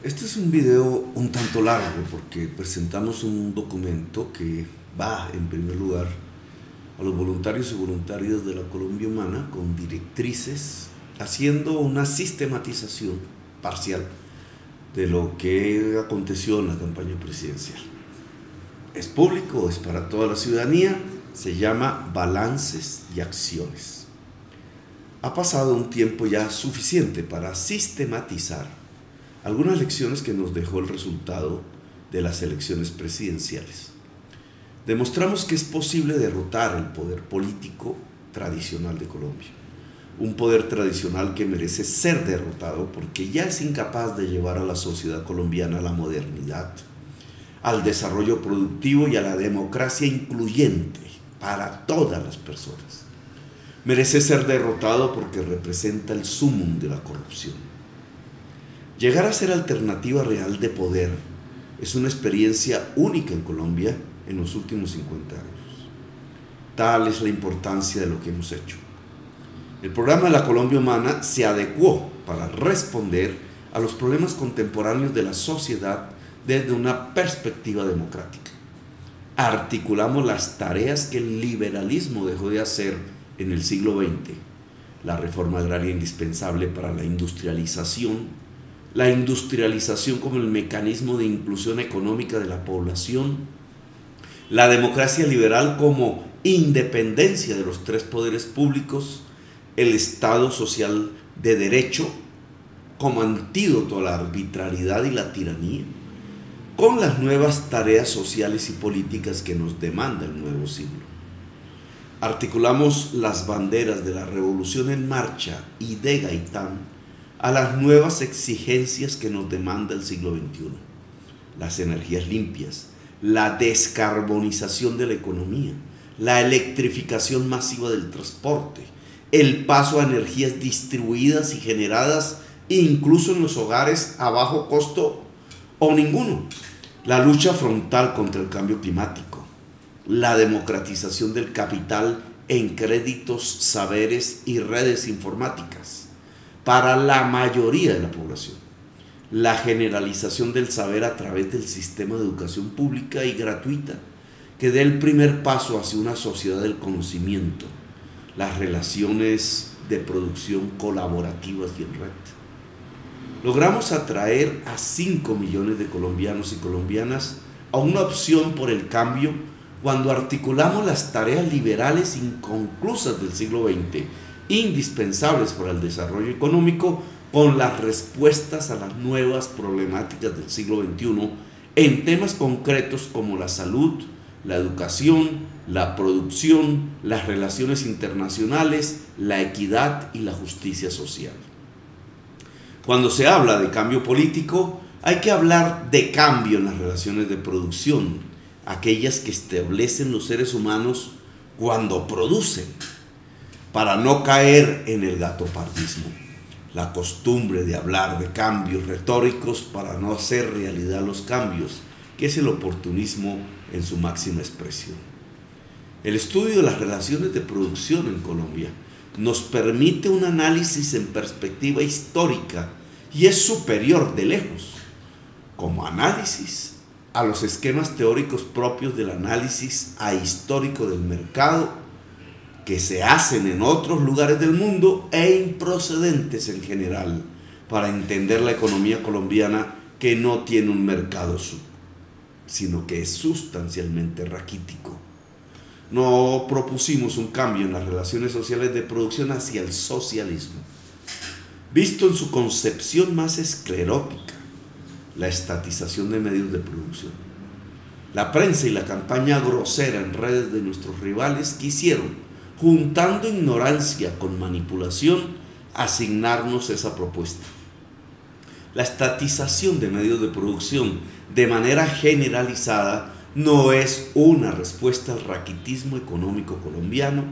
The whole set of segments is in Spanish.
Este es un video un tanto largo porque presentamos un documento que va, en primer lugar, a los voluntarios y voluntarias de la Colombia Humana con directrices, haciendo una sistematización parcial de lo que aconteció en la campaña presidencial. Es público, es para toda la ciudadanía, se llama Balances y Acciones. Ha pasado un tiempo ya suficiente para sistematizar algunas lecciones que nos dejó el resultado de las elecciones presidenciales. Demostramos que es posible derrotar el poder político tradicional de Colombia, un poder tradicional que merece ser derrotado porque ya es incapaz de llevar a la sociedad colombiana a la modernidad, al desarrollo productivo y a la democracia incluyente para todas las personas. Merece ser derrotado porque representa el sumum de la corrupción. Llegar a ser alternativa real de poder es una experiencia única en Colombia en los últimos 50 años. Tal es la importancia de lo que hemos hecho. El programa de la Colombia Humana se adecuó para responder a los problemas contemporáneos de la sociedad desde una perspectiva democrática. Articulamos las tareas que el liberalismo dejó de hacer en el siglo XX, la reforma agraria indispensable para la industrialización como el mecanismo de inclusión económica de la población, la democracia liberal como independencia de los tres poderes públicos, el Estado social de derecho como antídoto a la arbitrariedad y la tiranía, con las nuevas tareas sociales y políticas que nos demanda el nuevo siglo. Articulamos las banderas de la revolución en marcha y de Gaitán a las nuevas exigencias que nos demanda el siglo XXI. Las energías limpias, la descarbonización de la economía, la electrificación masiva del transporte, el paso a energías distribuidas y generadas incluso en los hogares a bajo costo o ninguno, la lucha frontal contra el cambio climático, la democratización del capital en créditos, saberes y redes informáticas para la mayoría de la población, la generalización del saber a través del sistema de educación pública y gratuita que dé el primer paso hacia una sociedad del conocimiento, las relaciones de producción colaborativas y en red. Logramos atraer a 5 millones de colombianos y colombianas a una opción por el cambio cuando articulamos las tareas liberales inconclusas del siglo XX, indispensables para el desarrollo económico, con las respuestas a las nuevas problemáticas del siglo XXI en temas concretos como la salud, la educación, la producción, las relaciones internacionales, la equidad y la justicia social. Cuando se habla de cambio político, hay que hablar de cambio en las relaciones de producción, aquellas que establecen los seres humanos cuando producen, para no caer en el gatopardismo, la costumbre de hablar de cambios retóricos para no hacer realidad los cambios, que es el oportunismo en su máxima expresión. El estudio de las relaciones de producción en Colombia nos permite un análisis en perspectiva histórica y es superior de lejos, como análisis, a los esquemas teóricos propios del análisis ahistórico del mercado que se hacen en otros lugares del mundo e improcedentes en general para entender la economía colombiana, que no tiene un mercado sino que es sustancialmente raquítico. No propusimos un cambio en las relaciones sociales de producción hacia el socialismo, visto en su concepción más esclerótica, la estatización de medios de producción. La prensa y la campaña grosera en redes de nuestros rivales quisieron, juntando ignorancia con manipulación, asignarnos esa propuesta. La estatización de medios de producción de manera generalizada no es una respuesta al raquitismo económico colombiano,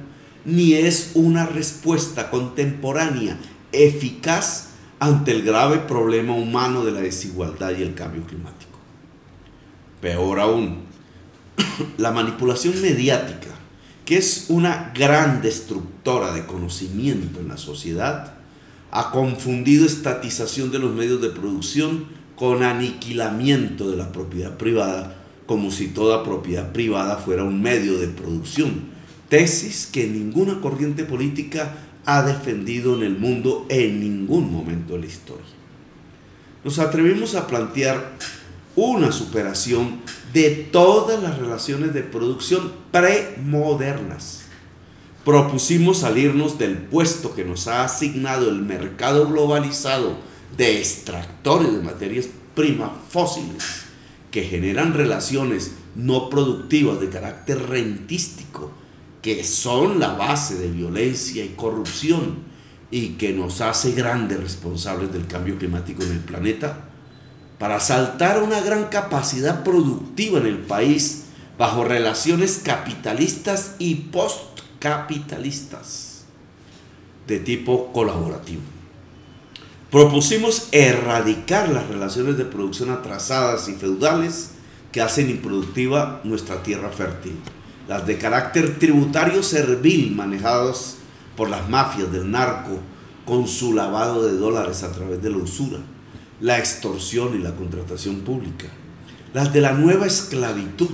ni es una respuesta contemporánea eficaz ante el grave problema humano de la desigualdad y el cambio climático. Peor aún, la manipulación mediática, que es una gran destructora de conocimiento en la sociedad, ha confundido estatización de los medios de producción con aniquilamiento de la propiedad privada, como si toda propiedad privada fuera un medio de producción, tesis que ninguna corriente política ha defendido en el mundo en ningún momento de la historia. Nos atrevimos a plantear una superación de todas las relaciones de producción premodernas. Propusimos salirnos del puesto que nos ha asignado el mercado globalizado de extractores de materias primas fósiles que generan relaciones no productivas de carácter rentístico, que son la base de violencia y corrupción y que nos hace grandes responsables del cambio climático en el planeta, para saltar a una gran capacidad productiva en el país bajo relaciones capitalistas y postcapitalistas de tipo colaborativo. Propusimos erradicar las relaciones de producción atrasadas y feudales que hacen improductiva nuestra tierra fértil, las de carácter tributario servil manejadas por las mafias del narco con su lavado de dólares a través de la usura, la extorsión y la contratación pública, las de la nueva esclavitud,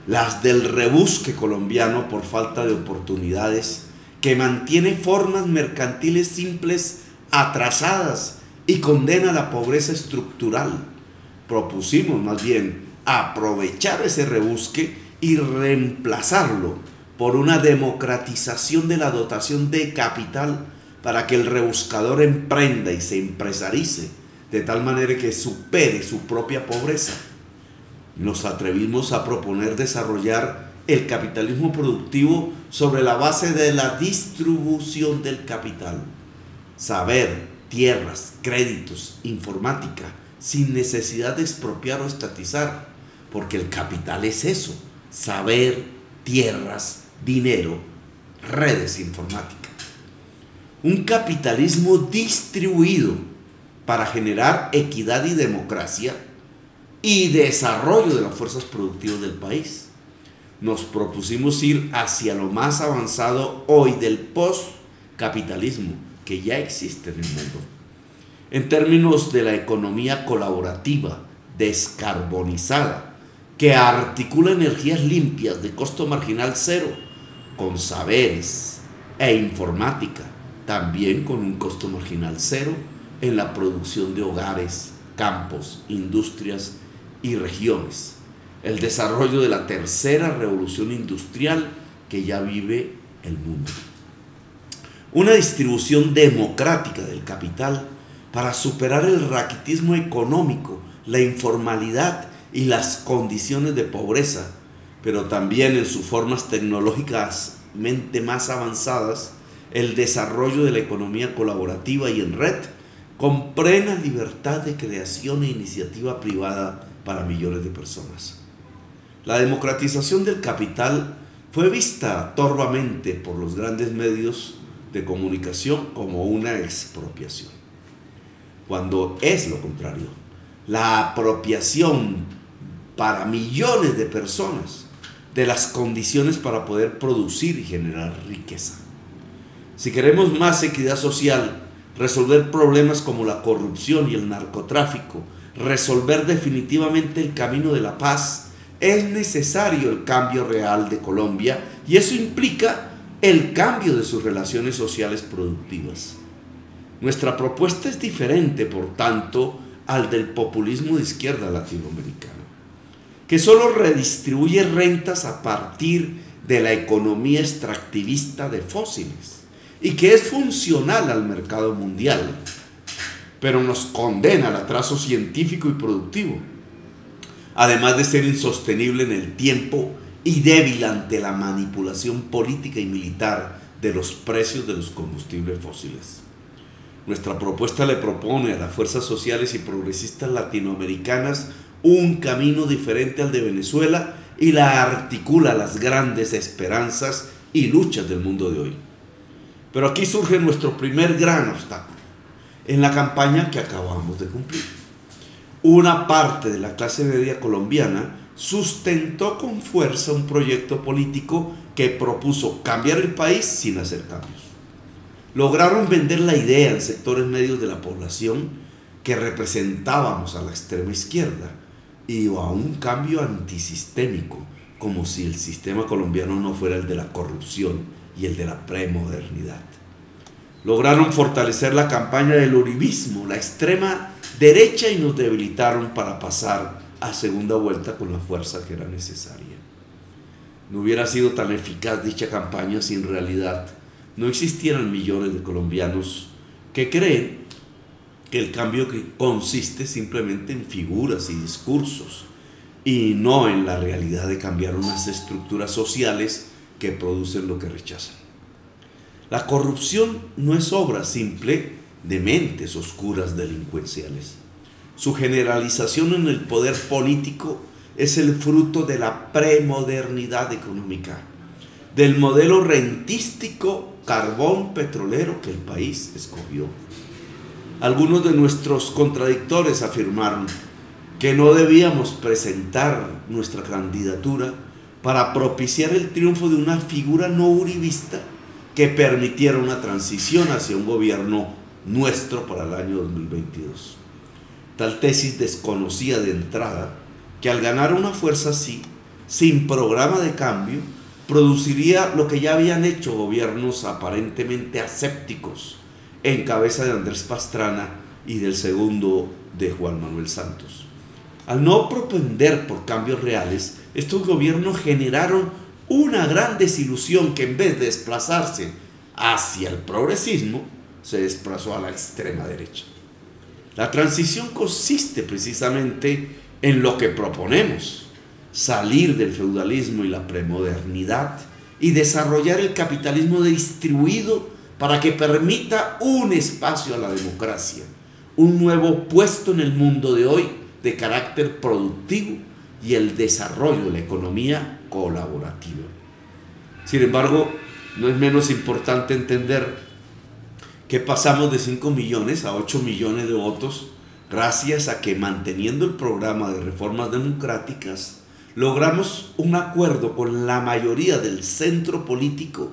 las del rebusque colombiano por falta de oportunidades, que mantiene formas mercantiles simples atrasadas y condena a la pobreza estructural. Propusimos más bien aprovechar ese rebusque y reemplazarlo por una democratización de la dotación de capital para que el rebuscador emprenda y se empresarice de tal manera que supere su propia pobreza. Nos atrevimos a proponer desarrollar el capitalismo productivo sobre la base de la distribución del capital, saber, tierras, créditos, informática, sin necesidad de expropiar o estatizar, porque el capital es eso: saber, tierras, dinero, redes informáticas. Un capitalismo distribuido para generar equidad y democracia y desarrollo de las fuerzas productivas del país. Nos propusimos ir hacia lo más avanzado hoy del postcapitalismo que ya existe en el mundo, en términos de la economía colaborativa, descarbonizada, que articula energías limpias de costo marginal cero, con saberes e informática, también con un costo marginal cero en la producción de hogares, campos, industrias y regiones. El desarrollo de la tercera revolución industrial que ya vive el mundo. Una distribución democrática del capital para superar el raquitismo económico, la informalidad y las condiciones de pobreza, pero también en sus formas tecnológicamente más avanzadas, el desarrollo de la economía colaborativa y en red, con plena libertad de creación e iniciativa privada para millones de personas. La democratización del capital fue vista torvamente por los grandes medios de comunicación como una expropiación, cuando es lo contrario, la apropiación para millones de personas de las condiciones para poder producir y generar riqueza. Si queremos más equidad social, resolver problemas como la corrupción y el narcotráfico, resolver definitivamente el camino de la paz, es necesario el cambio real de Colombia, y eso implica el cambio de sus relaciones sociales productivas. Nuestra propuesta es diferente, por tanto, al del populismo de izquierda latinoamericano, que solo redistribuye rentas a partir de la economía extractivista de fósiles y que es funcional al mercado mundial, pero nos condena al atraso científico y productivo, además de ser insostenible en el tiempo y débil ante la manipulación política y militar de los precios de los combustibles fósiles. Nuestra propuesta le propone a las fuerzas sociales y progresistas latinoamericanas un camino diferente al de Venezuela y la articula a las grandes esperanzas y luchas del mundo de hoy. Pero aquí surge nuestro primer gran obstáculo en la campaña que acabamos de cumplir. Una parte de la clase media colombiana sustentó con fuerza un proyecto político que propuso cambiar el país sin hacer cambios. Lograron vender la idea en sectores medios de la población que representábamos a la extrema izquierda y a un cambio antisistémico, como si el sistema colombiano no fuera el de la corrupción y el de la premodernidad. Lograron fortalecer la campaña del uribismo, la extrema derecha, y nos debilitaron para pasar a segunda vuelta con la fuerza que era necesaria. No hubiera sido tan eficaz dicha campaña si en realidad no existieran millones de colombianos que creen que el cambio consiste simplemente en figuras y discursos y no en la realidad de cambiar unas estructuras sociales que producen lo que rechazan. La corrupción no es obra simple de mentes oscuras delincuenciales. Su generalización en el poder político es el fruto de la premodernidad económica, del modelo rentístico carbón petrolero que el país escogió. Algunos de nuestros contradictores afirmaron que no debíamos presentar nuestra candidatura para propiciar el triunfo de una figura no uribista que permitiera una transición hacia un gobierno nuestro para el año 2022. Tal tesis desconocía de entrada que al ganar una fuerza así, sin programa de cambio, produciría lo que ya habían hecho gobiernos aparentemente asépticos en cabeza de Andrés Pastrana y del segundo de Juan Manuel Santos. Al no propender por cambios reales, estos gobiernos generaron una gran desilusión que en vez de desplazarse hacia el progresismo, se desplazó a la extrema derecha. La transición consiste precisamente en lo que proponemos: salir del feudalismo y la premodernidad y desarrollar el capitalismo distribuido para que permita un espacio a la democracia, un nuevo puesto en el mundo de hoy de carácter productivo y el desarrollo de la economía colaborativa. Sin embargo, no es menos importante entender que pasamos de 5 millones a 8 millones de votos gracias a que, manteniendo el programa de reformas democráticas, logramos un acuerdo con la mayoría del centro político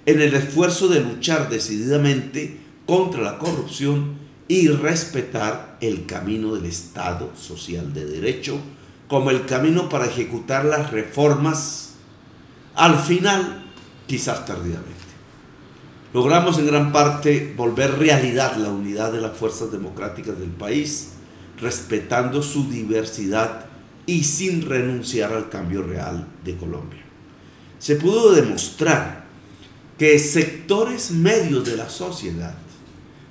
en el esfuerzo de luchar decididamente contra la corrupción y respetar el camino del Estado social de derecho como el camino para ejecutar las reformas, al final, quizás tardíamente. Logramos en gran parte volver realidad la unidad de las fuerzas democráticas del país, respetando su diversidad y sin renunciar al cambio real de Colombia. Se pudo demostrar que sectores medios de la sociedad,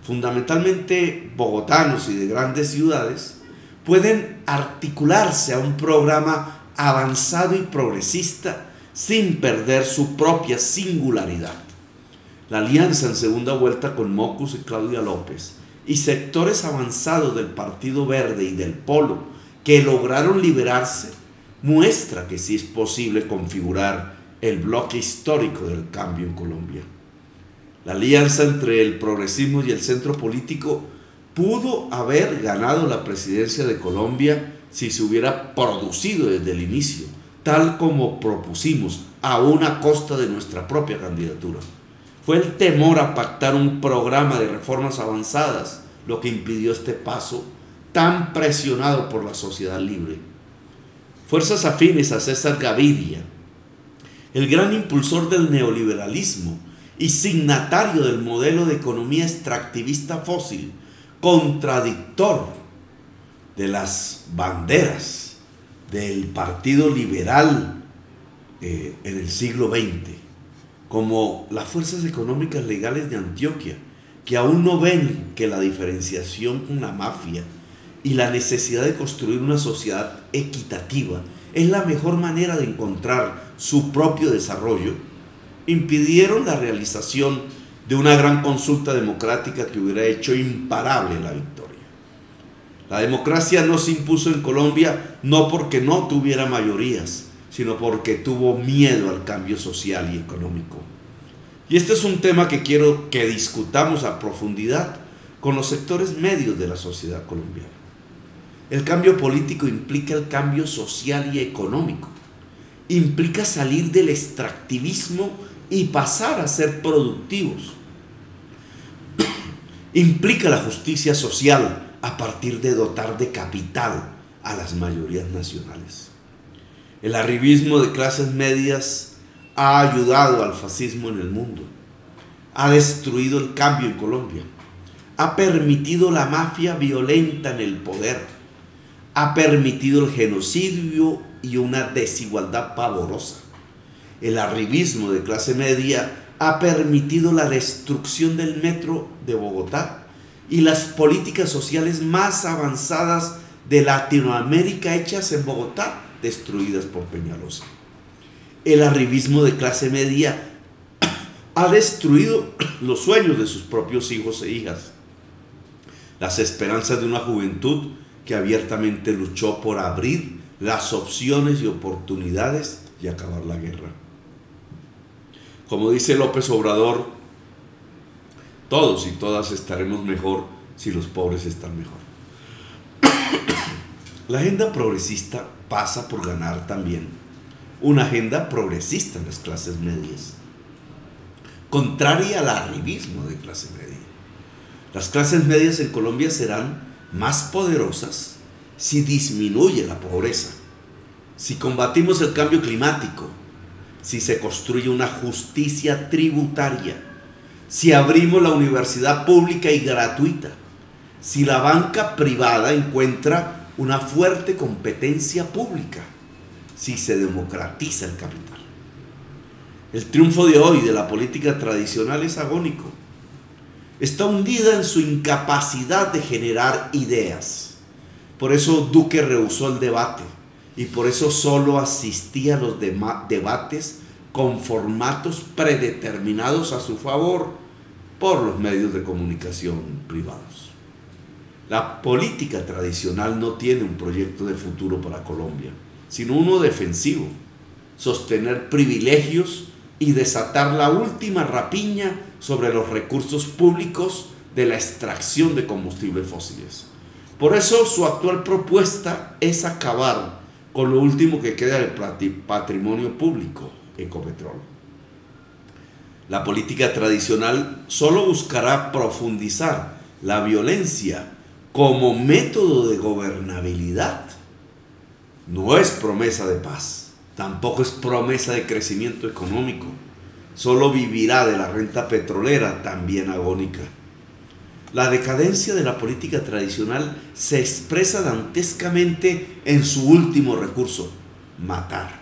fundamentalmente bogotanos y de grandes ciudades, pueden articularse a un programa avanzado y progresista sin perder su propia singularidad. La alianza en segunda vuelta con Mockus y Claudia López y sectores avanzados del Partido Verde y del Polo que lograron liberarse muestra que sí es posible configurar el bloque histórico del cambio en Colombia. La alianza entre el progresismo y el centro político pudo haber ganado la presidencia de Colombia si se hubiera producido desde el inicio, tal como propusimos, aún a costa de nuestra propia candidatura. Fue el temor a pactar un programa de reformas avanzadas lo que impidió este paso tan presionado por la sociedad libre. Fuerzas afines a César Gaviria, el gran impulsor del neoliberalismo y signatario del modelo de economía extractivista fósil, contradictor de las banderas del Partido Liberal en el siglo XX, como las fuerzas económicas legales de Antioquia, que aún no ven que la diferenciación con la mafia y la necesidad de construir una sociedad equitativa es la mejor manera de encontrar su propio desarrollo, impidieron la realización de una gran consulta democrática que hubiera hecho imparable la victoria. La democracia no se impuso en Colombia no porque no tuviera mayorías, sino porque tuvo miedo al cambio social y económico. Y este es un tema que quiero que discutamos a profundidad con los sectores medios de la sociedad colombiana. El cambio político implica el cambio social y económico. Implica salir del extractivismo y pasar a ser productivos. Implica la justicia social a partir de dotar de capital a las mayorías nacionales. El arribismo de clases medias ha ayudado al fascismo en el mundo, ha destruido el cambio en Colombia, ha permitido la mafia violenta en el poder, ha permitido el genocidio y una desigualdad pavorosa. El arribismo de clase media ha permitido la destrucción del metro de Bogotá y las políticas sociales más avanzadas de Latinoamérica hechas en Bogotá, destruidas por Peñalosa. El arribismo de clase media ha destruido los sueños de sus propios hijos e hijas, las esperanzas de una juventud que abiertamente luchó por abrir las opciones y oportunidades y acabar la guerra. Como dice López Obrador, todos y todas estaremos mejor si los pobres están mejor. La agenda progresista pasa por ganar también una agenda progresista en las clases medias, contraria al arribismo de clase media. Las clases medias en Colombia serán más poderosas si disminuye la pobreza, si combatimos el cambio climático, si se construye una justicia tributaria, si abrimos la universidad pública y gratuita, si la banca privada encuentra una fuerte competencia pública, si se democratiza el capital. El triunfo de hoy de la política tradicional es agónico. Está hundida en su incapacidad de generar ideas. Por eso Duque rehusó el debate y por eso solo asistía a los debates con formatos predeterminados a su favor por los medios de comunicación privados. La política tradicional no tiene un proyecto de futuro para Colombia, sino uno defensivo: sostener privilegios y desatar la última rapiña sobre los recursos públicos de la extracción de combustibles fósiles. Por eso su actual propuesta es acabar con lo último que queda del patrimonio público, Ecopetrol. La política tradicional solo buscará profundizar la violencia como método de gobernabilidad. No es promesa de paz, tampoco es promesa de crecimiento económico. Solo vivirá de la renta petrolera, también agónica. La decadencia de la política tradicional se expresa dantescamente en su último recurso: matar.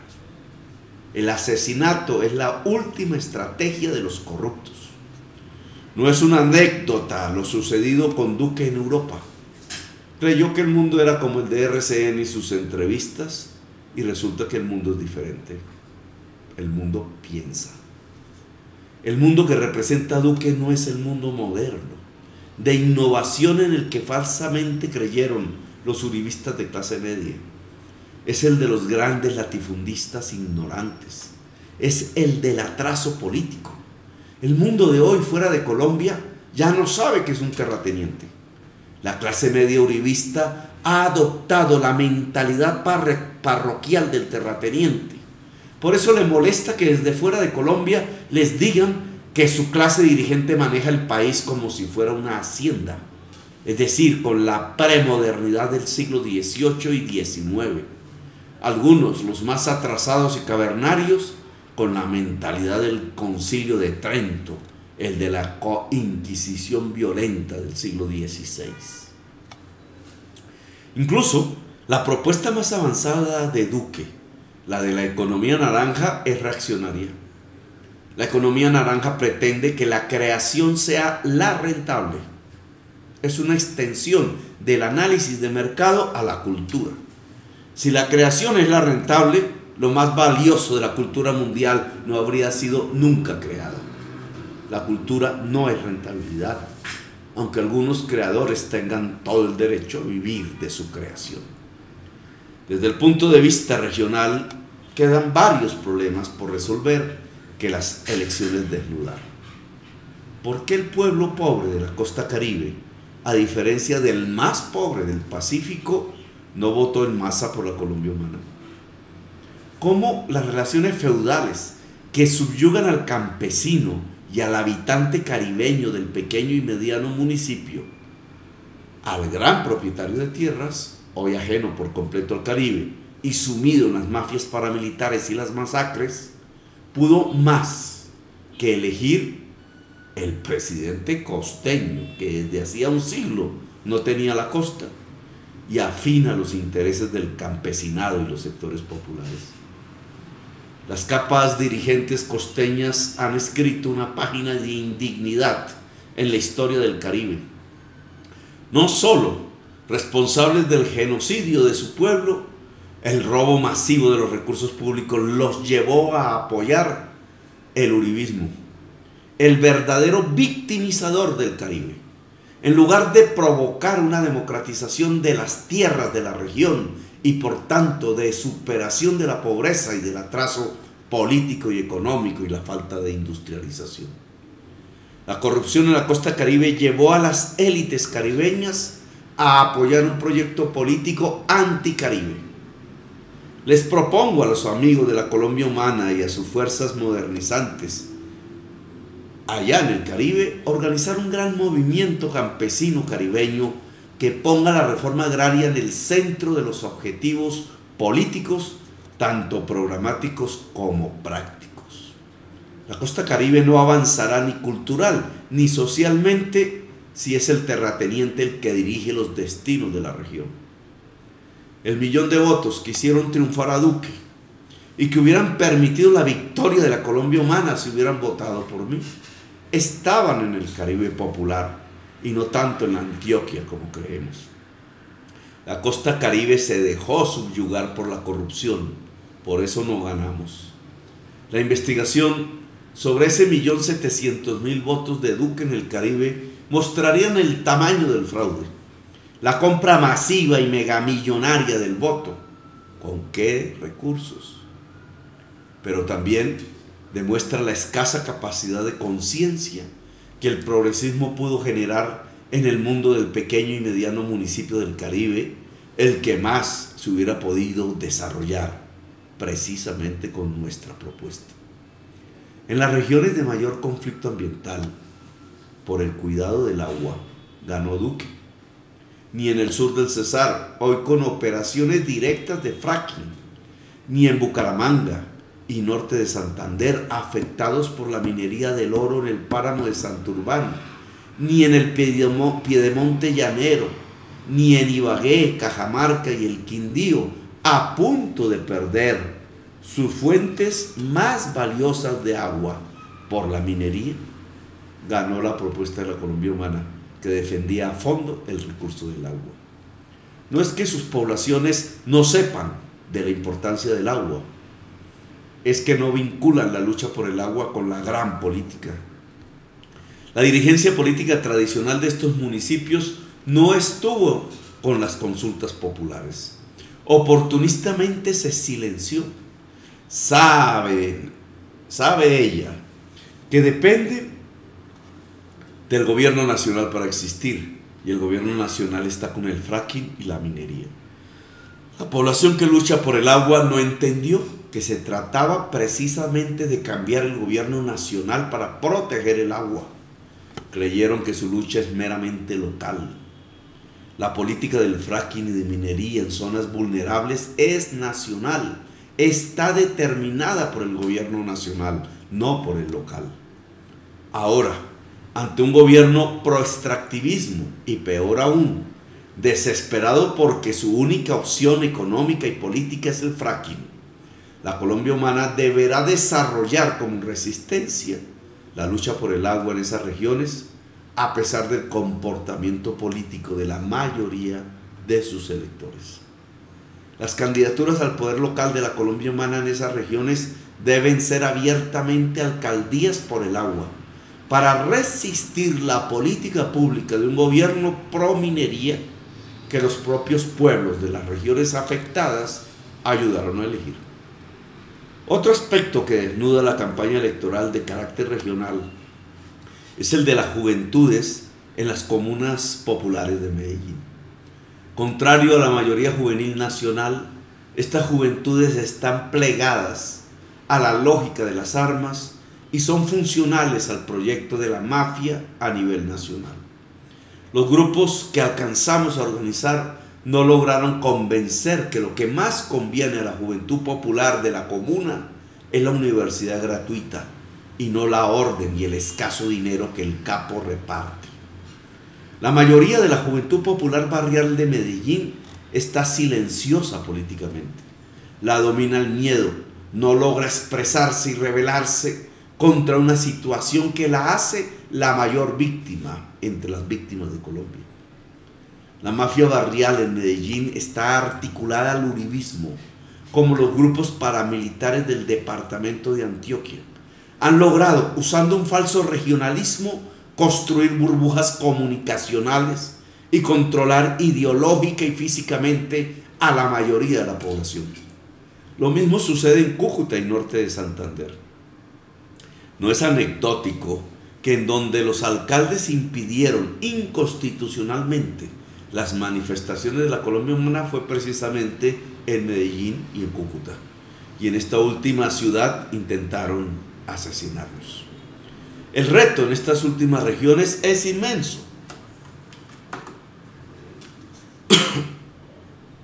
El asesinato es la última estrategia de los corruptos. No es una anécdota lo sucedido con Duque en Europa. Creyó que el mundo era como el de RCN y sus entrevistas, y resulta que el mundo es diferente. El mundo piensa. El mundo que representa Duque no es el mundo moderno, de innovación en el que falsamente creyeron los uribistas de clase media. Es el de los grandes latifundistas ignorantes. Es el del atraso político. El mundo de hoy fuera de Colombia ya no sabe que es un terrateniente. La clase media uribista ha adoptado la mentalidad parroquial del terrateniente. Por eso le molesta que desde fuera de Colombia les digan que su clase dirigente maneja el país como si fuera una hacienda, es decir, con la premodernidad del siglo XVIII y XIX. Algunos, los más atrasados y cavernarios, con la mentalidad del Concilio de Trento, el de la Inquisición violenta del siglo XVI. Incluso la propuesta más avanzada de Duque, la de la economía naranja, es reaccionaria. La economía naranja pretende que la creación sea la rentable. Es una extensión del análisis de mercado a la cultura. Si la creación es la rentable, lo más valioso de la cultura mundial no habría sido nunca creada. La cultura no es rentabilidad, aunque algunos creadores tengan todo el derecho a vivir de su creación. Desde el punto de vista regional, quedan varios problemas por resolver que las elecciones desnudaron. ¿Por qué el pueblo pobre de la costa caribe, a diferencia del más pobre del Pacífico, no votó en masa por la Colombia humana? ¿Cómo las relaciones feudales que subyugan al campesino y al habitante caribeño del pequeño y mediano municipio al gran propietario de tierras, hoy ajeno por completo al Caribe y sumido en las mafias paramilitares y las masacres, pudo más que elegir el presidente costeño, que desde hacía un siglo no tenía la costa, y afina los intereses del campesinado y los sectores populares. Las capas dirigentes costeñas han escrito una página de indignidad en la historia del Caribe. No solo responsables del genocidio de su pueblo, el robo masivo de los recursos públicos los llevó a apoyar el uribismo, el verdadero victimizador del Caribe. En lugar de provocar una democratización de las tierras de la región y por tanto de superación de la pobreza y del atraso político y económico y la falta de industrialización. La corrupción en la costa caribe llevó a las élites caribeñas a apoyar un proyecto político anticaribe. Les propongo a los amigos de la Colombia Humana y a sus fuerzas modernizantes allá en el Caribe organizar un gran movimiento campesino caribeño que ponga la reforma agraria en el centro de los objetivos políticos, tanto programáticos como prácticos. La costa caribe no avanzará ni cultural ni socialmente si es el terrateniente el que dirige los destinos de la región. El millón de votos que hicieron triunfar a Duque y que hubieran permitido la victoria de la Colombia Humana si hubieran votado por mí, estaban en el Caribe popular y no tanto en Antioquia como creemos. La costa caribe se dejó subyugar por la corrupción, por eso no ganamos. La investigación sobre ese 1.700.000 votos de Duque en el Caribe mostrarían el tamaño del fraude, la compra masiva y megamillonaria del voto. ¿Con qué recursos? Pero también demuestra la escasa capacidad de conciencia que el progresismo pudo generar en el mundo del pequeño y mediano municipio del Caribe, el que más se hubiera podido desarrollar precisamente con nuestra propuesta. En las regiones de mayor conflicto ambiental, por el cuidado del agua, ganó Duque. Ni en el sur del Cesar, hoy con operaciones directas de fracking, ni en Bucaramanga y norte de Santander, afectados por la minería del oro en el páramo de Santurbán, ni en el Piedemonte llanero, ni en Ibagué, Cajamarca y el Quindío, a punto de perder sus fuentes más valiosas de agua por la minería, ganó la propuesta de la Colombia Humana, que defendía a fondo el recurso del agua. No es que sus poblaciones no sepan de la importancia del agua, es que no vinculan la lucha por el agua con la gran política. La dirigencia política tradicional de estos municipios no estuvo con las consultas populares. Oportunistamente se silenció. Sabe ella que depende del gobierno nacional para existir, y el gobierno nacional está con el fracking y la minería. La población que lucha por el agua no entendió que se trataba precisamente de cambiar el gobierno nacional para proteger el agua. Creyeron que su lucha es meramente local. La política del fracking y de minería en zonas vulnerables es nacional, está determinada por el gobierno nacional, no por el local. Ahora, ante un gobierno pro-extractivismo y peor aún, desesperado porque su única opción económica y política es el fracking, la Colombia Humana deberá desarrollar como resistencia la lucha por el agua en esas regiones, a pesar del comportamiento político de la mayoría de sus electores. Las candidaturas al poder local de la Colombia Humana en esas regiones deben ser abiertamente alcaldías por el agua, para resistir la política pública de un gobierno pro minería que los propios pueblos de las regiones afectadas ayudaron a elegir. Otro aspecto que desnuda la campaña electoral de carácter regional es el de las juventudes en las comunas populares de Medellín. Contrario a la mayoría juvenil nacional, estas juventudes están plegadas a la lógica de las armas y son funcionales al proyecto de la mafia a nivel nacional. Los grupos que alcanzamos a organizar no lograron convencer que lo que más conviene a la juventud popular de la comuna es la universidad gratuita y no la orden y el escaso dinero que el capo reparte. La mayoría de la juventud popular barrial de Medellín está silenciosa políticamente. La domina el miedo, no logra expresarse y rebelarse contra una situación que la hace la mayor víctima entre las víctimas de Colombia. La mafia barrial en Medellín está articulada al uribismo, como los grupos paramilitares del departamento de Antioquia. Han logrado, usando un falso regionalismo, construir burbujas comunicacionales y controlar ideológica y físicamente a la mayoría de la población. Lo mismo sucede en Cúcuta y norte de Santander. No es anecdótico que en donde los alcaldes impidieron inconstitucionalmente las manifestaciones de la Colombia Humana fue precisamente en Medellín y en Cúcuta. Y en esta última ciudad intentaron asesinarlos. El reto en estas últimas regiones es inmenso.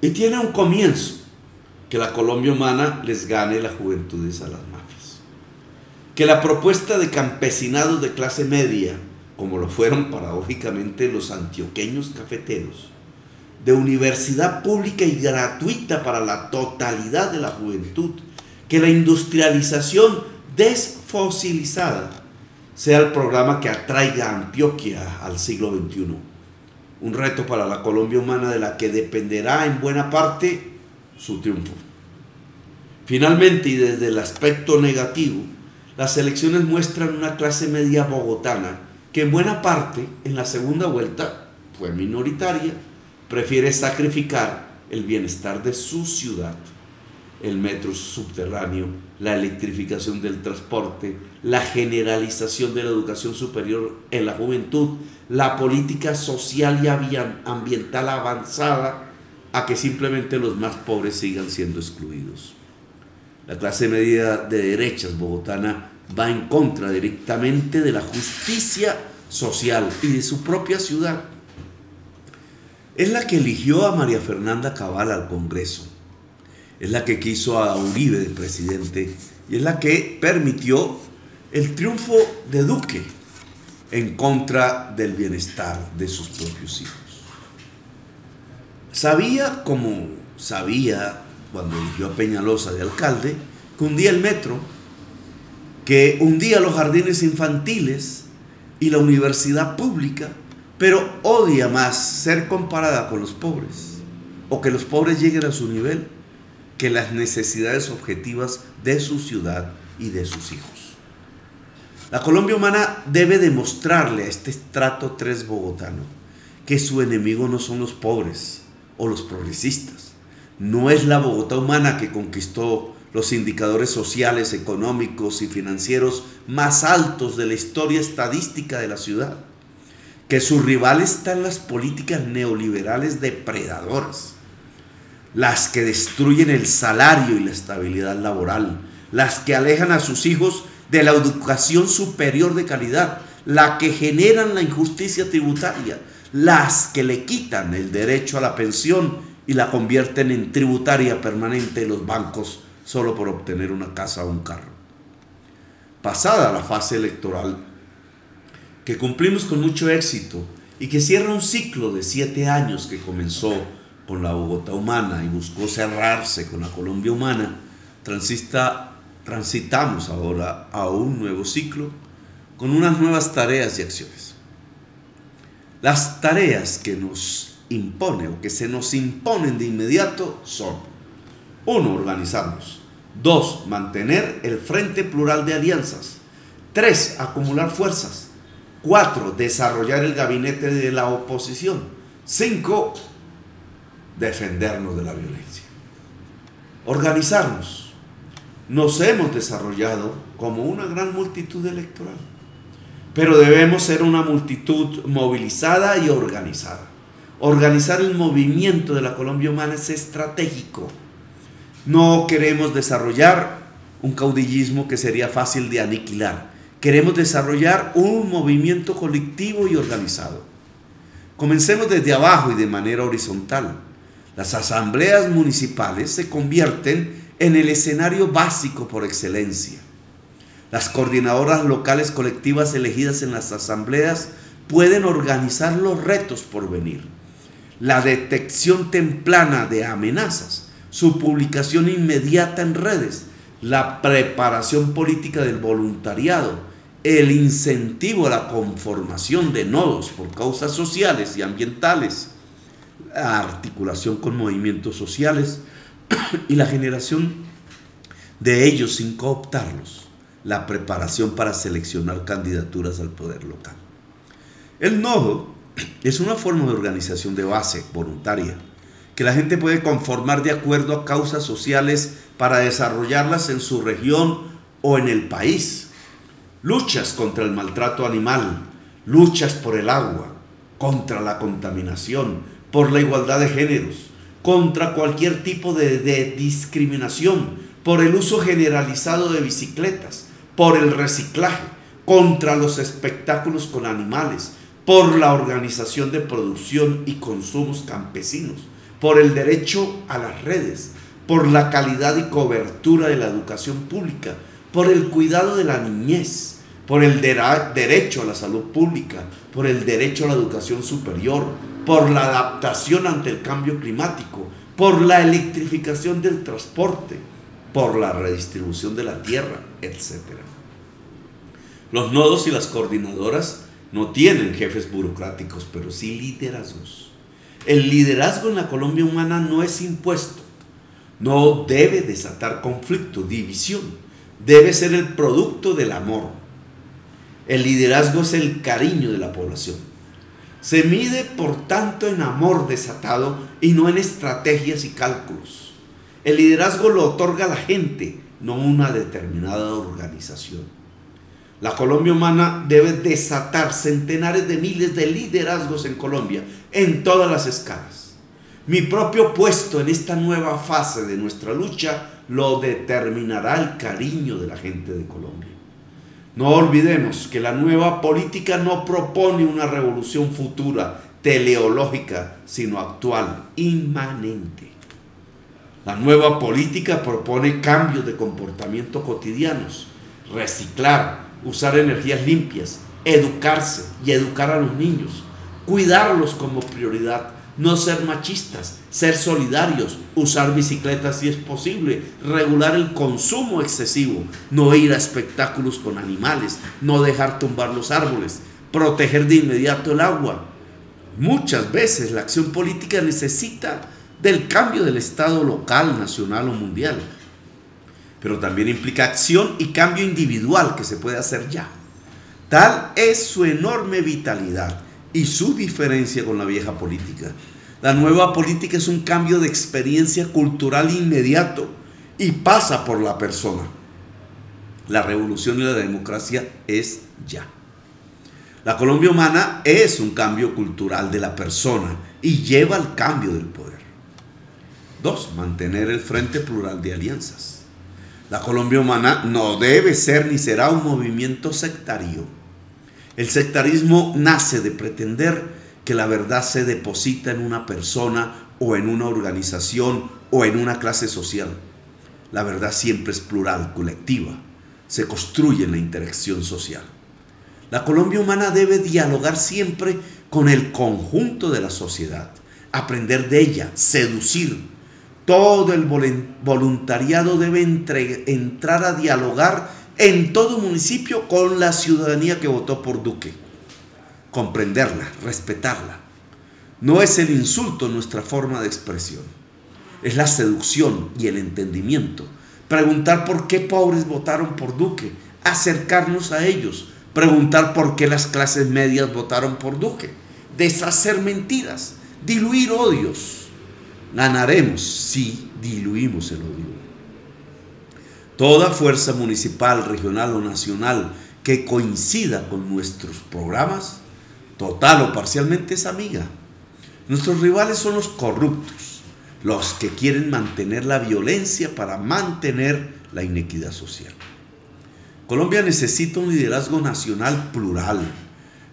Y tiene un comienzo: que la Colombia Humana les gane las juventudes a las mafias. Que la propuesta de campesinados de clase media, como lo fueron paradójicamente los antioqueños cafeteros, de universidad pública y gratuita para la totalidad de la juventud, que la industrialización desfosilizada sea el programa que atraiga a Antioquia al siglo XXI. Un reto para la Colombia Humana de la que dependerá en buena parte su triunfo. Finalmente, y desde el aspecto negativo, las elecciones muestran una clase media bogotana que en buena parte, en la segunda vuelta, fue minoritaria, prefiere sacrificar el bienestar de su ciudad. El metro subterráneo, la electrificación del transporte, la generalización de la educación superior en la juventud, la política social y ambiental avanzada, a que simplemente los más pobres sigan siendo excluidos. La clase media de derechas bogotana va en contra directamente de la justicia social y de su propia ciudad. Es la que eligió a María Fernanda Cabal al Congreso, es la que quiso a Uribe de presidente y es la que permitió el triunfo de Duque en contra del bienestar de sus propios hijos. Sabía, como sabía cuando eligió a Peñalosa de alcalde, que hundía el metro, que hundía los jardines infantiles y la universidad pública, pero odia más ser comparada con los pobres, o que los pobres lleguen a su nivel, que las necesidades objetivas de su ciudad y de sus hijos. La Colombia Humana debe demostrarle a este estrato 3 bogotano que su enemigo no son los pobres o los progresistas. No es la Bogotá humana que conquistó los indicadores sociales, económicos y financieros más altos de la historia estadística de la ciudad. Que su rival está en las políticas neoliberales depredadoras, las que destruyen el salario y la estabilidad laboral, las que alejan a sus hijos de la educación superior de calidad, las que generan la injusticia tributaria, las que le quitan el derecho a la pensión y la convierten en tributaria permanente en los bancos solo por obtener una casa o un carro. Pasada la fase electoral, que cumplimos con mucho éxito y que cierra un ciclo de 7 años que comenzó con la Bogotá Humana y buscó cerrarse con la Colombia Humana, transitamos ahora a un nuevo ciclo con unas nuevas tareas y acciones. Las tareas que nos impone o que se nos imponen de inmediato son: 1. Organizarnos. 2. Mantener el frente plural de alianzas. 3. Acumular fuerzas. 4. Desarrollar el gabinete de la oposición. 5. Defendernos de la violencia. Organizarnos. Nos hemos desarrollado como una gran multitud electoral, pero debemos ser una multitud movilizada y organizada. Organizar el movimiento de la Colombia Humana es estratégico. No queremos desarrollar un caudillismo que sería fácil de aniquilar. Queremos desarrollar un movimiento colectivo y organizado. Comencemos desde abajo y de manera horizontal. Las asambleas municipales se convierten en el escenario básico por excelencia. Las coordinadoras locales colectivas elegidas en las asambleas pueden organizar los retos por venir. La detección temprana de amenazas, su publicación inmediata en redes, la preparación política del voluntariado, el incentivo a la conformación de nodos por causas sociales y ambientales, la articulación con movimientos sociales y la generación de ellos sin cooptarlos, la preparación para seleccionar candidaturas al poder local. El nodo es una forma de organización de base voluntaria que la gente puede conformar de acuerdo a causas sociales para desarrollarlas en su región o en el país. Luchas contra el maltrato animal, luchas por el agua, contra la contaminación, por la igualdad de géneros, contra cualquier tipo de discriminación, por el uso generalizado de bicicletas, por el reciclaje, contra los espectáculos con animales, por la organización de producción y consumos campesinos, por el derecho a las redes, por la calidad y cobertura de la educación pública, por el cuidado de la niñez, por el derecho a la salud pública, por el derecho a la educación superior, por la adaptación ante el cambio climático, por la electrificación del transporte, por la redistribución de la tierra, etc. Los nodos y las coordinadoras no tienen jefes burocráticos, pero sí liderazgos. El liderazgo en la Colombia humana no es impuesto, no debe desatar conflicto, división, debe ser el producto del amor. El liderazgo es el cariño de la población. Se mide, por tanto, en amor desatado y no en estrategias y cálculos. El liderazgo lo otorga la gente, no una determinada organización. La Colombia humana debe desatar centenares de miles de liderazgos en Colombia, en todas las escalas. Mi propio puesto en esta nueva fase de nuestra lucha lo determinará el cariño de la gente de Colombia. No olvidemos que la nueva política no propone una revolución futura, teleológica, sino actual, inmanente. La nueva política propone cambios de comportamiento cotidianos, reciclar, usar energías limpias, educarse y educar a los niños, cuidarlos como prioridad, no ser machistas, ser solidarios, usar bicicletas si es posible, regular el consumo excesivo, no ir a espectáculos con animales, no dejar tumbar los árboles, proteger de inmediato el agua. Muchas veces la acción política necesita del cambio del estado local, nacional o mundial, pero también implica acción y cambio individual que se puede hacer ya. Tal es su enorme vitalidad y su diferencia con la vieja política. La nueva política es un cambio de experiencia cultural inmediato y pasa por la persona. La revolución y la democracia es ya. La Colombia humana es un cambio cultural de la persona y lleva al cambio del poder. 2. Mantener el frente plural de alianzas. La Colombia humana no debe ser ni será un movimiento sectario. El sectarismo nace de pretender que la verdad se deposita en una persona o en una organización o en una clase social. La verdad siempre es plural, colectiva. Se construye en la interacción social. La Colombia humana debe dialogar siempre con el conjunto de la sociedad, aprender de ella, seducir. Todo el voluntariado debe entrar a dialogar en todo municipio con la ciudadanía que votó por Duque. Comprenderla, respetarla. No es el insulto nuestra forma de expresión. Es la seducción y el entendimiento. Preguntar por qué pobres votaron por Duque. Acercarnos a ellos. Preguntar por qué las clases medias votaron por Duque. Deshacer mentiras. Diluir odios. Ganaremos si diluimos el odio. Toda fuerza municipal, regional o nacional que coincida con nuestros programas, total o parcialmente, es amiga. Nuestros rivales son los corruptos, los que quieren mantener la violencia para mantener la inequidad social. Colombia necesita un liderazgo nacional plural,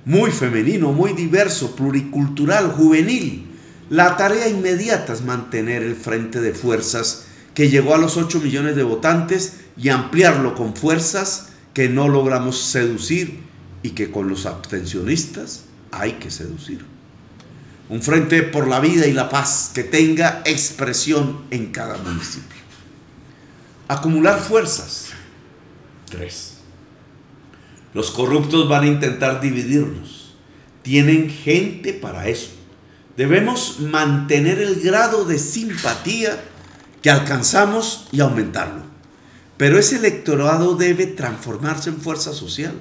muy femenino, muy diverso, pluricultural, juvenil. La tarea inmediata es mantener el frente de fuerzas que llegó a los 8 millones de votantes y ampliarlo con fuerzas que no logramos seducir y que con los abstencionistas hay que seducir. Un frente por la vida y la paz que tenga expresión en cada municipio. Acumular fuerzas. 3. Los corruptos van a intentar dividirnos. Tienen gente para eso. Debemos mantener el grado de simpatía que alcanzamos y aumentarlo. Pero ese electorado debe transformarse en fuerza social.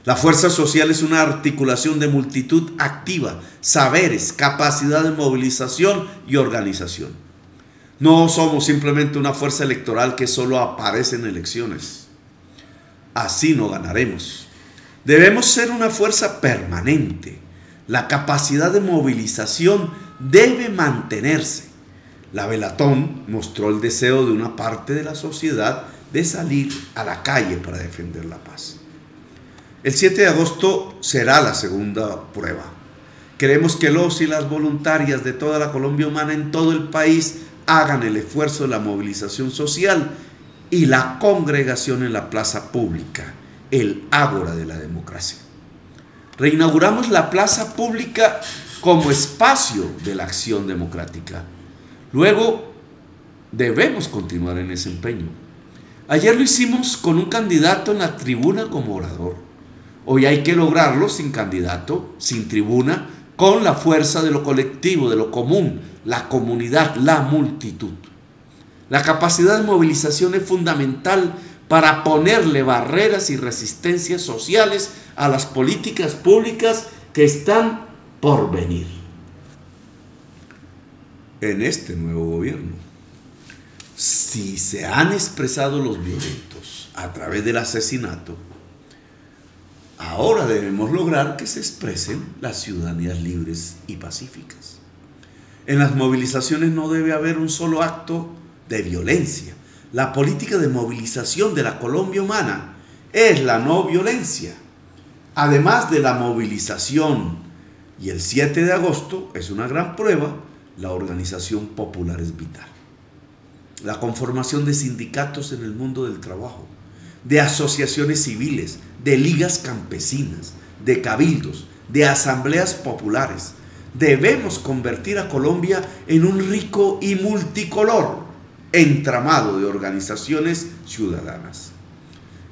La fuerza social es una articulación de multitud activa, saberes, capacidad de movilización y organización. No somos simplemente una fuerza electoral que solo aparece en elecciones. Así no ganaremos. Debemos ser una fuerza permanente. La capacidad de movilización debe mantenerse. La Velatón mostró el deseo de una parte de la sociedad de salir a la calle para defender la paz. El 7 de agosto será la segunda prueba. Queremos que los y las voluntarias de toda la Colombia humana en todo el país hagan el esfuerzo de la movilización social y la congregación en la plaza pública, el ágora de la democracia. Reinauguramos la plaza pública como espacio de la acción democrática. Luego debemos continuar en ese empeño. Ayer lo hicimos con un candidato en la tribuna como orador. Hoy hay que lograrlo sin candidato, sin tribuna, con la fuerza de lo colectivo, de lo común, la comunidad, la multitud. La capacidad de movilización es fundamental para ponerle barreras y resistencias sociales a las políticas públicas que están por venir. En este nuevo gobierno, si se han expresado los violentos a través del asesinato, ahora debemos lograr que se expresen las ciudadanías libres y pacíficas. En las movilizaciones no debe haber un solo acto de violencia. La política de movilización de la Colombia humana es la no violencia. Además de la movilización, y el 7 de agosto es una gran prueba, la organización popular es vital. La conformación de sindicatos en el mundo del trabajo, de asociaciones civiles, de ligas campesinas, de cabildos, de asambleas populares. Debemos convertir a Colombia en un rico y multicolor entramado de organizaciones ciudadanas.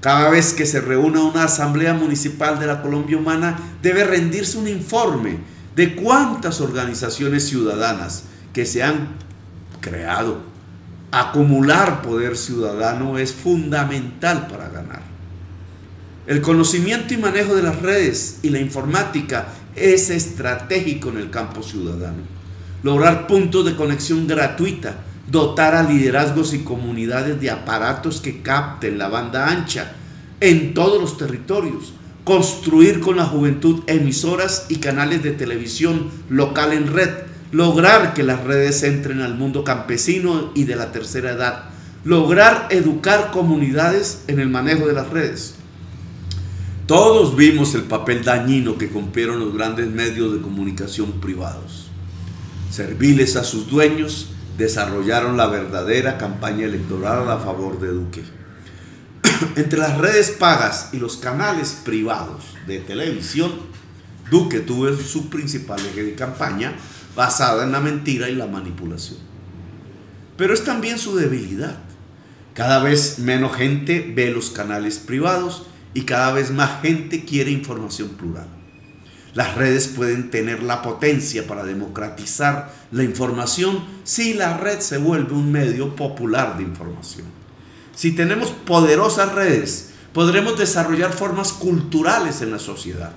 Cada vez que se reúna una asamblea municipal de la Colombia humana, debe rendirse un informe de cuántas organizaciones ciudadanas que se han creado. Acumular poder ciudadano es fundamental para ganar. El conocimiento y manejo de las redes y la informática es estratégico en el campo ciudadano. Lograr puntos de conexión gratuita, dotar a liderazgos y comunidades de aparatos que capten la banda ancha en todos los territorios, construir con la juventud emisoras y canales de televisión local en red, lograr que las redes entren al mundo campesino y de la tercera edad, lograr educar comunidades en el manejo de las redes. Todos vimos el papel dañino que cumplieron los grandes medios de comunicación privados. Serviles a sus dueños, desarrollaron la verdadera campaña electoral a favor de Duque. Entre las redes pagas y los canales privados de televisión, Duque tuvo su principal eje de campaña basada en la mentira y la manipulación. Pero es también su debilidad. Cada vez menos gente ve los canales privados y cada vez más gente quiere información plural. Las redes pueden tener la potencia para democratizar la información si la red se vuelve un medio popular de información. Si tenemos poderosas redes, podremos desarrollar formas culturales en la sociedad.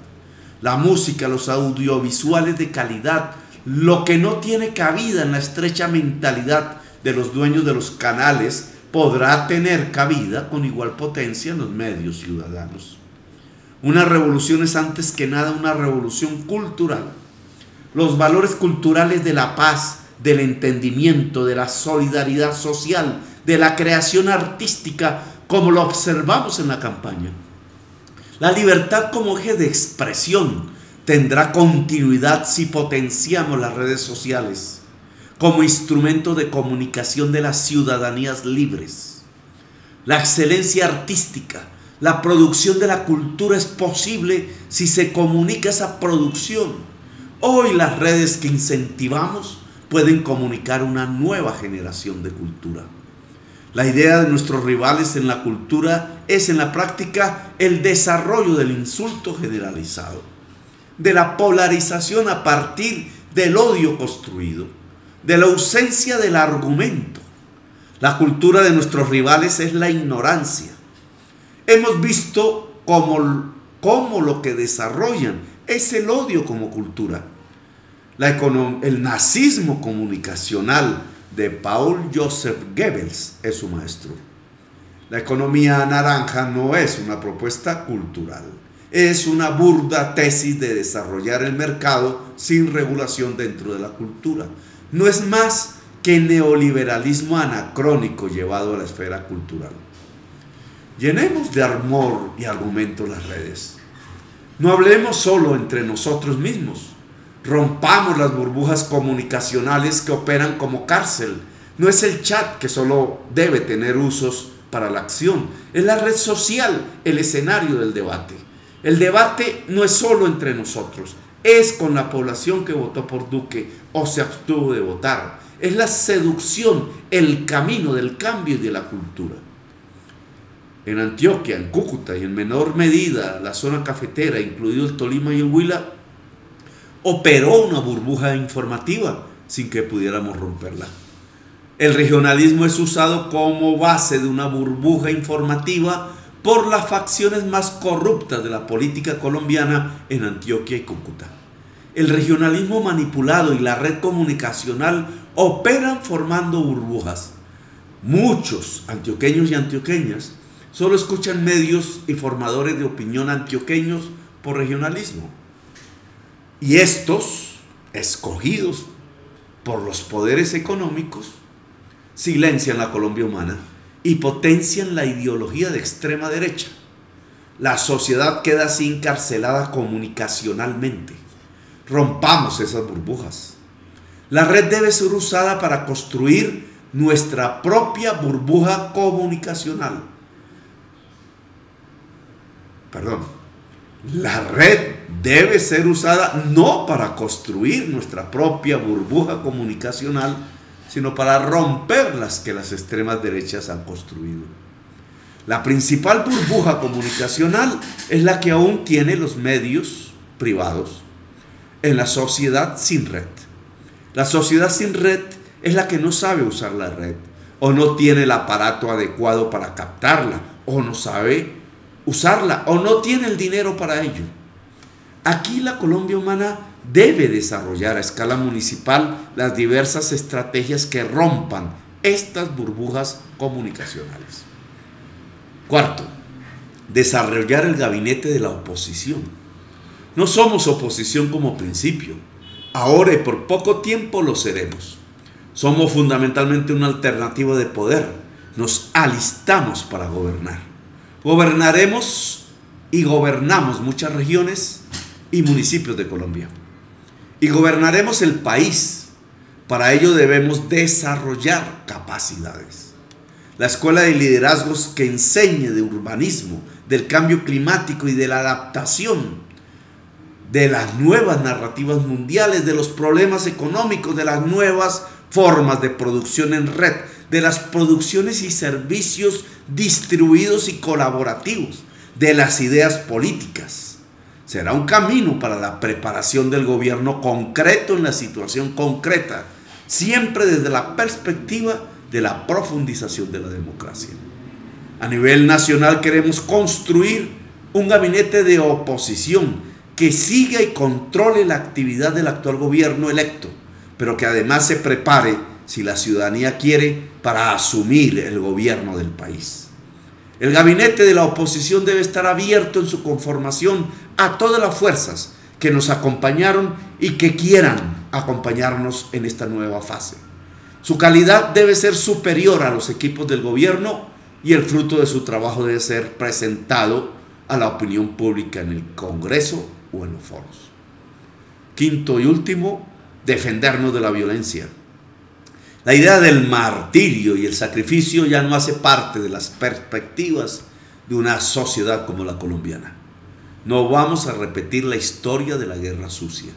La música, los audiovisuales de calidad, lo que no tiene cabida en la estrecha mentalidad de los dueños de los canales, podrá tener cabida con igual potencia en los medios ciudadanos. Una revolución es antes que nada una revolución cultural. Los valores culturales de la paz, del entendimiento, de la solidaridad social, de la creación artística, como lo observamos en la campaña. La libertad como eje de expresión tendrá continuidad si potenciamos las redes sociales como instrumento de comunicación de las ciudadanías libres. La excelencia artística, la producción de la cultura es posible si se comunica esa producción. Hoy las redes que incentivamos pueden comunicar una nueva generación de cultura. La idea de nuestros rivales en la cultura es en la práctica el desarrollo del insulto generalizado, de la polarización a partir del odio construido, de la ausencia del argumento. La cultura de nuestros rivales es la ignorancia. Hemos visto cómo lo que desarrollan es el odio como cultura. El nazismo comunicacional de Paul Joseph Goebbels es su maestro. La economía naranja no es una propuesta cultural, es una burda tesis de desarrollar el mercado sin regulación dentro de la cultura. No es más que neoliberalismo anacrónico llevado a la esfera cultural. Llenemos de amor y argumentos las redes. No hablemos solo entre nosotros mismos. Rompamos las burbujas comunicacionales que operan como cárcel. No es el chat que solo debe tener usos para la acción. Es la red social el escenario del debate. El debate no es solo entre nosotros. Es con la población que votó por Duque o se abstuvo de votar. Es la seducción, el camino del cambio y de la cultura. En Antioquia, en Cúcuta y en menor medida la zona cafetera, incluido el Tolima y el Huila, operó una burbuja informativa sin que pudiéramos romperla. El regionalismo es usado como base de una burbuja informativa por las facciones más corruptas de la política colombiana en Antioquia y Cúcuta. El regionalismo manipulado y la red comunicacional operan formando burbujas. Muchos antioqueños y antioqueñas solo escuchan medios y formadores de opinión antioqueños por regionalismo. Y estos, escogidos por los poderes económicos, silencian la Colombia humana y potencian la ideología de extrema derecha. La sociedad queda así encarcelada comunicacionalmente. Rompamos esas burbujas. La red debe ser usada para construir nuestra propia burbuja comunicacional. La red debe ser usada no para construir nuestra propia burbuja comunicacional, sino para romper las que las extremas derechas han construido. La principal burbuja comunicacional es la que aún tiene los medios privados en la sociedad sin red. La sociedad sin red es la que no sabe usar la red, o no tiene el aparato adecuado para captarla, o no sabe usarla, o no tiene el dinero para ello. Aquí la Colombia humana debe desarrollar a escala municipal las diversas estrategias que rompan estas burbujas comunicacionales. Cuarto, desarrollar el gabinete de la oposición. No somos oposición como principio. Ahora y por poco tiempo lo seremos. Somos fundamentalmente una alternativa de poder. Nos alistamos para gobernar. Gobernaremos y gobernamos muchas regiones y municipios de Colombia. Y gobernaremos el país. Para ello debemos desarrollar capacidades. La escuela de liderazgos que enseñe de urbanismo, del cambio climático y de la adaptación, de las nuevas narrativas mundiales, de los problemas económicos, de las nuevas formas de producción en red, de las producciones y servicios distribuidos y colaborativos, de las ideas políticas. Será un camino para la preparación del gobierno concreto en la situación concreta, siempre desde la perspectiva de la profundización de la democracia. A nivel nacional queremos construir un gabinete de oposición que siga y controle la actividad del actual gobierno electo, pero que además se prepare, si la ciudadanía quiere, para asumir el gobierno del país. El gabinete de la oposición debe estar abierto en su conformación a todas las fuerzas que nos acompañaron y que quieran acompañarnos en esta nueva fase. Su calidad debe ser superior a los equipos del gobierno y el fruto de su trabajo debe ser presentado a la opinión pública en el Congreso o en los foros. Quinto y último, defendernos de la violencia. La idea del martirio y el sacrificio ya no hace parte de las perspectivas de una sociedad como la colombiana. No vamos a repetir la historia de la guerra sucia.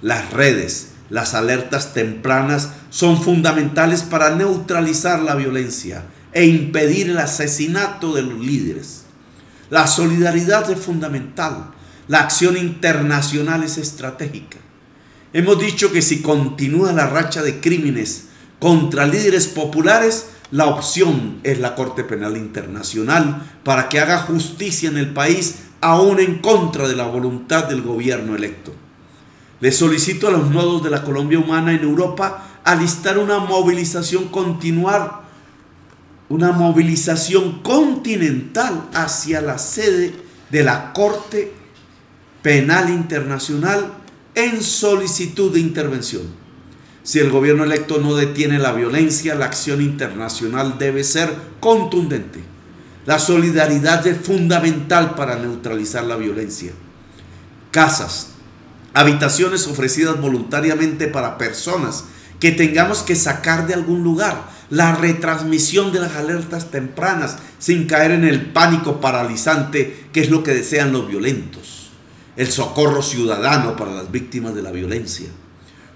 Las redes, las alertas tempranas son fundamentales para neutralizar la violencia e impedir el asesinato de los líderes. La solidaridad es fundamental. La acción internacional es estratégica. Hemos dicho que si continúa la racha de crímenes contra líderes populares, la opción es la Corte Penal Internacional para que haga justicia en el país, aún en contra de la voluntad del gobierno electo. Le solicito a los nodos de la Colombia Humana en Europa alistar una movilización continental hacia la sede de la Corte Penal Internacional en solicitud de intervención. Si el gobierno electo no detiene la violencia, la acción internacional debe ser contundente. La solidaridad es fundamental para neutralizar la violencia. Casas, habitaciones ofrecidas voluntariamente para personas que tengamos que sacar de algún lugar. La retransmisión de las alertas tempranas sin caer en el pánico paralizante, que es lo que desean los violentos. El socorro ciudadano para las víctimas de la violencia.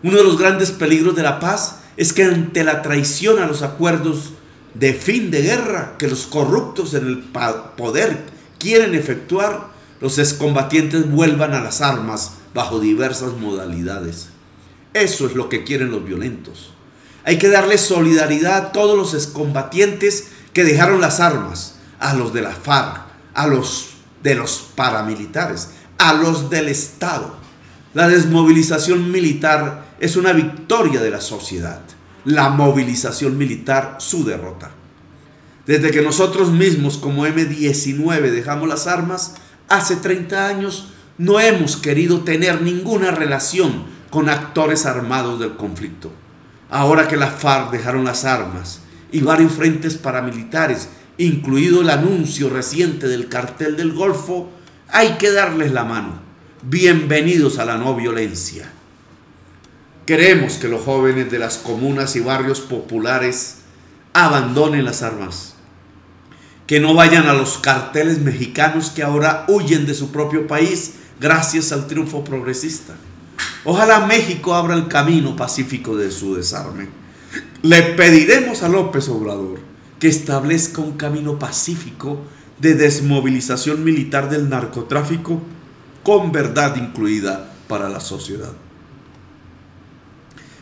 Uno de los grandes peligros de la paz es que ante la traición a los acuerdos de fin de guerra que los corruptos en el poder quieren efectuar, los excombatientes vuelvan a las armas bajo diversas modalidades. Eso es lo que quieren los violentos. Hay que darle solidaridad a todos los excombatientes que dejaron las armas, a los de la FARC, a los de los paramilitares, a los del Estado. La desmovilización militar es una victoria de la sociedad. La movilización militar, su derrota. Desde que nosotros mismos como M-19 dejamos las armas, hace 30 años no hemos querido tener ninguna relación con actores armados del conflicto. Ahora que las FARC dejaron las armas y varios frentes paramilitares, incluido el anuncio reciente del Cartel del Golfo, hay que darles la mano. Bienvenidos a la no violencia. Queremos que los jóvenes de las comunas y barrios populares abandonen las armas, que no vayan a los carteles mexicanos que ahora huyen de su propio país gracias al triunfo progresista. Ojalá México abra el camino pacífico de su desarme. Le pediremos a López Obrador que establezca un camino pacífico de desmovilización militar del narcotráfico con verdad incluida para la sociedad.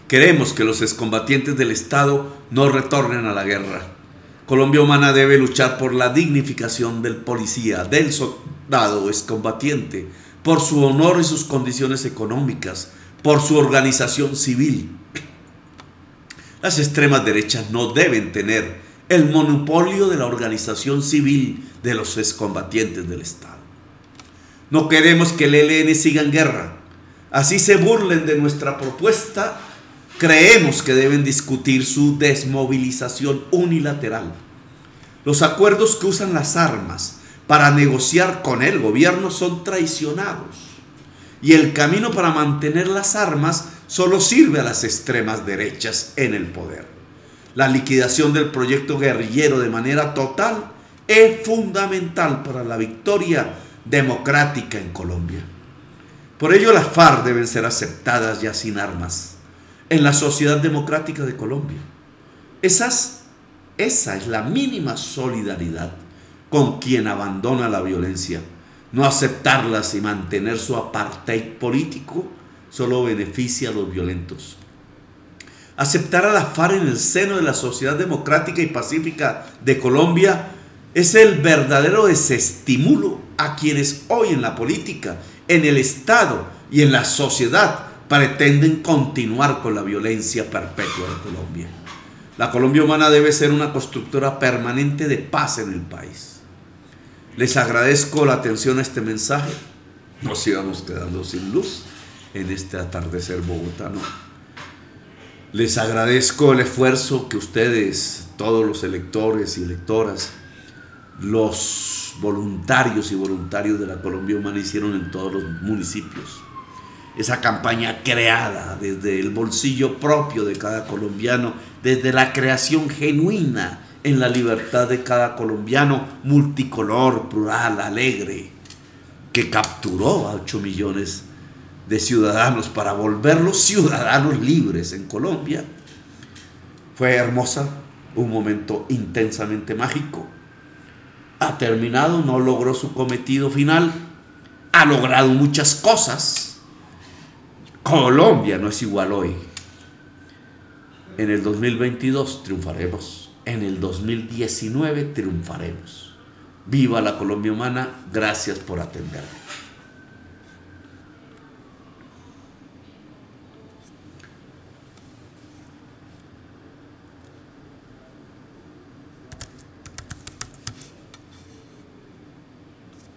Queremos que los excombatientes del Estado no retornen a la guerra. Colombia Humana debe luchar por la dignificación del policía, del soldado excombatiente, por su honor y sus condiciones económicas, por su organización civil. Las extremas derechas no deben tener el monopolio de la organización civil de los excombatientes del Estado. No queremos que el ELN siga en guerra. Así se burlen de nuestra propuesta, creemos que deben discutir su desmovilización unilateral. Los acuerdos que usan las armas para negociar con el gobierno son traicionados. Y el camino para mantener las armas solo sirve a las extremas derechas en el poder. La liquidación del proyecto guerrillero de manera total es fundamental para la victoria democrática en Colombia. Por ello las FARC deben ser aceptadas ya sin armas en la sociedad democrática de Colombia. Esa es la mínima solidaridad con quien abandona la violencia. No aceptarlas y mantener su apartheid político solo beneficia a los violentos. Aceptar a la FARC en el seno de la sociedad democrática y pacífica de Colombia es el verdadero desestimulo a quienes hoy en la política, en el Estado y en la sociedad pretenden continuar con la violencia perpetua de Colombia. La Colombia Humana debe ser una constructora permanente de paz en el país. Les agradezco la atención a este mensaje. Nos íbamos quedando sin luz en este atardecer bogotano. Les agradezco el esfuerzo que ustedes, todos los electores y electoras, los voluntarios y voluntarios de la Colombia Humana hicieron en todos los municipios. Esa campaña creada desde el bolsillo propio de cada colombiano, desde la creación genuina en la libertad de cada colombiano, multicolor, plural, alegre, que capturó a 8 millones de ciudadanos para volverlos ciudadanos libres en Colombia. Fue hermosa, un momento intensamente mágico. Ha terminado, no logró su cometido final, ha logrado muchas cosas. Colombia no es igual hoy. En el 2022 triunfaremos, en el 2019 triunfaremos. Viva la Colombia Humana, gracias por atenderme.